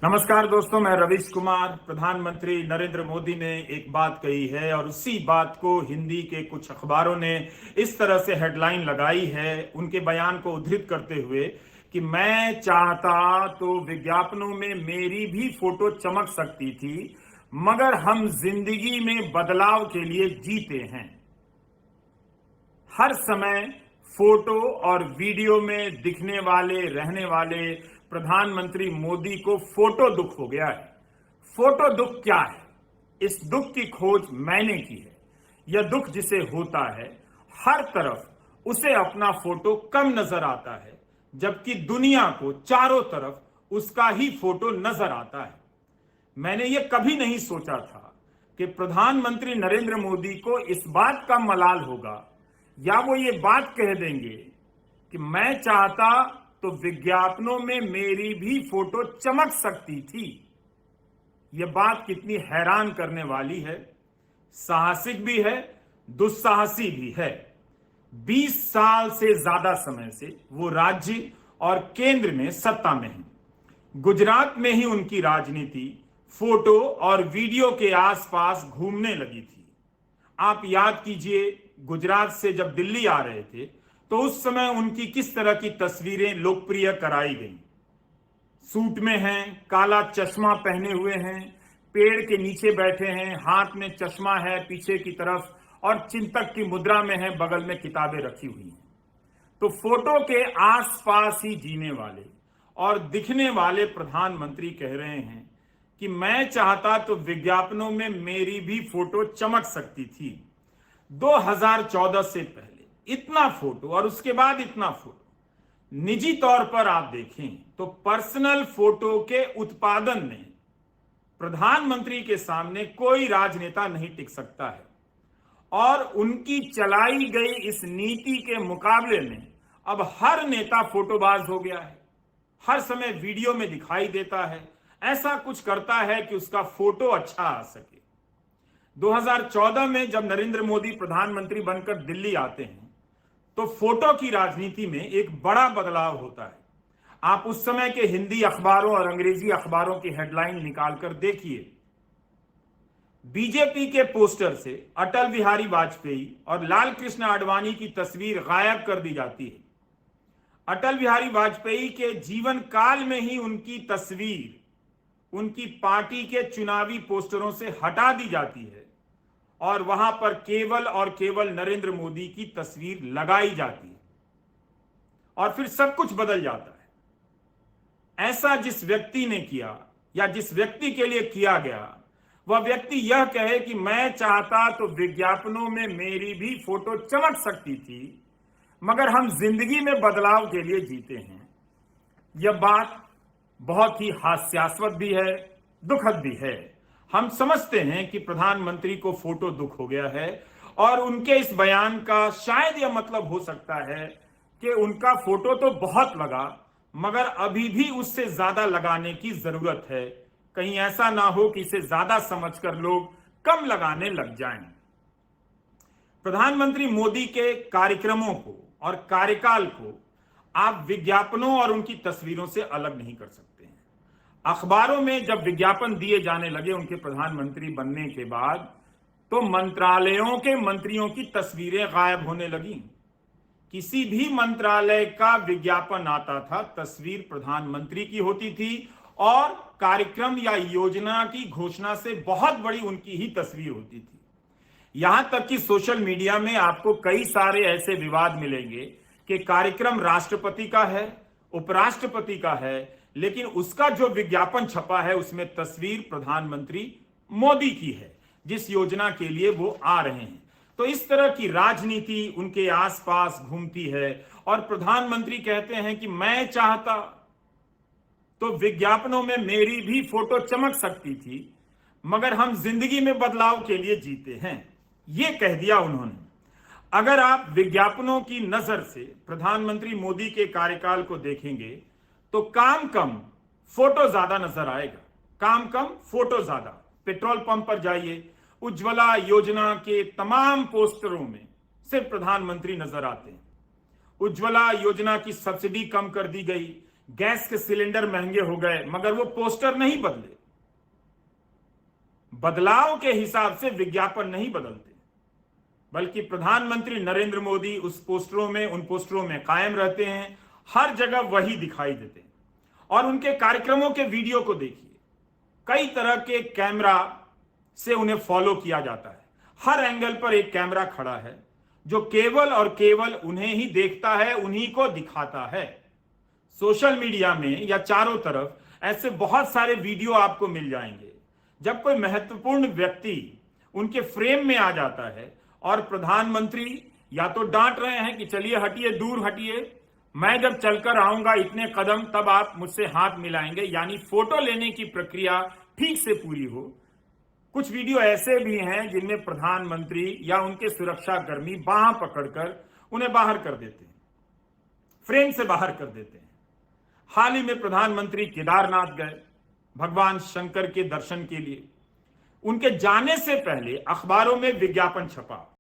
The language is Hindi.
नमस्कार दोस्तों, मैं रवीश कुमार। प्रधानमंत्री नरेंद्र मोदी ने एक बात कही है और उसी बात को हिंदी के कुछ अखबारों ने इस तरह से हेडलाइन लगाई है, उनके बयान को उद्धृत करते हुए कि मैं चाहता तो विज्ञापनों में मेरी भी फोटो चमक सकती थी, मगर हम जिंदगी में बदलाव के लिए जीते हैं। हर समय फोटो और वीडियो में दिखने वाले रहने वाले प्रधानमंत्री मोदी को फोटो दुख हो गया है। फोटो दुख क्या है? इस दुख की खोज मैंने की है। यह दुख जिसे होता है, हर तरफ उसे अपना फोटो कम नजर आता है, जबकि दुनिया को चारों तरफ उसका ही फोटो नजर आता है। मैंने यह कभी नहीं सोचा था कि प्रधानमंत्री नरेंद्र मोदी को इस बात का मलाल होगा या वो ये बात कह देंगे कि मैं चाहता तो विज्ञापनों में मेरी भी फोटो चमक सकती थी। यह बात कितनी हैरान करने वाली है, साहसिक भी है, दुस्साहसी भी है। 20 साल से ज्यादा समय से वो राज्य और केंद्र में सत्ता में हैं। गुजरात में ही उनकी राजनीति फोटो और वीडियो के आसपास घूमने लगी थी। आप याद कीजिए, गुजरात से जब दिल्ली आ रहे थे तो उस समय उनकी किस तरह की तस्वीरें लोकप्रिय कराई गईं। सूट में हैं, काला चश्मा पहने हुए हैं, पेड़ के नीचे बैठे हैं, हाथ में चश्मा है पीछे की तरफ और चिंतक की मुद्रा में है, बगल में किताबें रखी हुई हैं। तो फोटो के आसपास ही जीने वाले और दिखने वाले प्रधानमंत्री कह रहे हैं कि मैं चाहता तो विज्ञापनों में मेरी भी फोटो चमक सकती थी। 2014 से पहले इतना फोटो और उसके बाद इतना फोटो। निजी तौर पर आप देखें तो पर्सनल फोटो के उत्पादन में प्रधानमंत्री के सामने कोई राजनेता नहीं टिक सकता है, और उनकी चलाई गई इस नीति के मुकाबले में अब हर नेता फोटोबाज हो गया है। हर समय वीडियो में दिखाई देता है, ऐसा कुछ करता है कि उसका फोटो अच्छा आ सके। 2014 में जब नरेंद्र मोदी प्रधानमंत्री बनकर दिल्ली आते हैं तो फोटो की राजनीति में एक बड़ा बदलाव होता है। आप उस समय के हिंदी अखबारों और अंग्रेजी अखबारों की हेडलाइन निकालकर देखिए। बीजेपी के पोस्टर से अटल बिहारी वाजपेयी और लाल कृष्ण आडवाणी की तस्वीर गायब कर दी जाती है। अटल बिहारी वाजपेयी के जीवन काल में ही उनकी तस्वीर उनकी पार्टी के चुनावी पोस्टरों से हटा दी जाती है और वहां पर केवल और केवल नरेंद्र मोदी की तस्वीर लगाई जाती है, और फिर सब कुछ बदल जाता है। ऐसा जिस व्यक्ति ने किया या जिस व्यक्ति के लिए किया गया, वह व्यक्ति यह कहे कि मैं चाहता तो विज्ञापनों में मेरी भी फोटो चमक सकती थी, मगर हम जिंदगी में बदलाव के लिए जीते हैं। यह बात बहुत ही हास्यास्पद भी है, दुखद भी है। हम समझते हैं कि प्रधानमंत्री को फोटो दुख हो गया है, और उनके इस बयान का शायद यह मतलब हो सकता है कि उनका फोटो तो बहुत लगा, मगर अभी भी उससे ज्यादा लगाने की जरूरत है। कहीं ऐसा ना हो कि इसे ज्यादा समझकर लोग कम लगाने लग जाएं। प्रधानमंत्री मोदी के कार्यक्रमों को और कार्यकाल को आप विज्ञापनों और उनकी तस्वीरों से अलग नहीं कर सकते हैं। अखबारों में जब विज्ञापन दिए जाने लगे उनके प्रधानमंत्री बनने के बाद, तो मंत्रालयों के मंत्रियों की तस्वीरें गायब होने लगी। किसी भी मंत्रालय का विज्ञापन आता था, तस्वीर प्रधानमंत्री की होती थी, और कार्यक्रम या योजना की घोषणा से बहुत बड़ी उनकी ही तस्वीर होती थी। यहां तक कि सोशल मीडिया में आपको कई सारे ऐसे विवाद मिलेंगे कि कार्यक्रम राष्ट्रपति का है, उपराष्ट्रपति का है, लेकिन उसका जो विज्ञापन छपा है उसमें तस्वीर प्रधानमंत्री मोदी की है, जिस योजना के लिए वो आ रहे हैं। तो इस तरह की राजनीति उनके आसपास घूमती है, और प्रधानमंत्री कहते हैं कि मैं चाहता तो विज्ञापनों में मेरी भी फोटो चमक सकती थी, मगर हम जिंदगी में बदलाव के लिए जीते हैं। ये कह दिया उन्होंने। अगर आप विज्ञापनों की नजर से प्रधानमंत्री मोदी के कार्यकाल को देखेंगे तो काम कम फोटो ज्यादा नजर आएगा। काम कम फोटो ज्यादा। पेट्रोल पंप पर जाइए, उज्ज्वला योजना के तमाम पोस्टरों में सिर्फ प्रधानमंत्री नजर आते हैं। उज्ज्वला योजना की सब्सिडी कम कर दी गई, गैस के सिलेंडर महंगे हो गए, मगर वो पोस्टर नहीं बदले। बदलाव के हिसाब से विज्ञापन नहीं बदलते, बल्कि प्रधानमंत्री नरेंद्र मोदी उन पोस्टरों में कायम रहते हैं। हर जगह वही दिखाई देते हैं। और उनके कार्यक्रमों के वीडियो को देखिए, कई तरह के कैमरा से उन्हें फॉलो किया जाता है। हर एंगल पर एक कैमरा खड़ा है जो केवल और केवल उन्हें ही देखता है, उन्हीं को दिखाता है। सोशल मीडिया में या चारों तरफ ऐसे बहुत सारे वीडियो आपको मिल जाएंगे जब कोई महत्वपूर्ण व्यक्ति उनके फ्रेम में आ जाता है और प्रधानमंत्री या तो डांट रहे हैं कि चलिए हटिए, दूर हटिए, मैं जब चलकर आऊंगा इतने कदम तब आप मुझसे हाथ मिलाएंगे, यानी फोटो लेने की प्रक्रिया ठीक से पूरी हो। कुछ वीडियो ऐसे भी हैं जिनमें प्रधानमंत्री या उनके सुरक्षाकर्मी बांह पकड़कर उन्हें बाहर कर देते हैं, फ्रेम से बाहर कर देते हैं। हाल ही में प्रधानमंत्री केदारनाथ गए भगवान शंकर के दर्शन के लिए। उनके जाने से पहले अखबारों में विज्ञापन छपा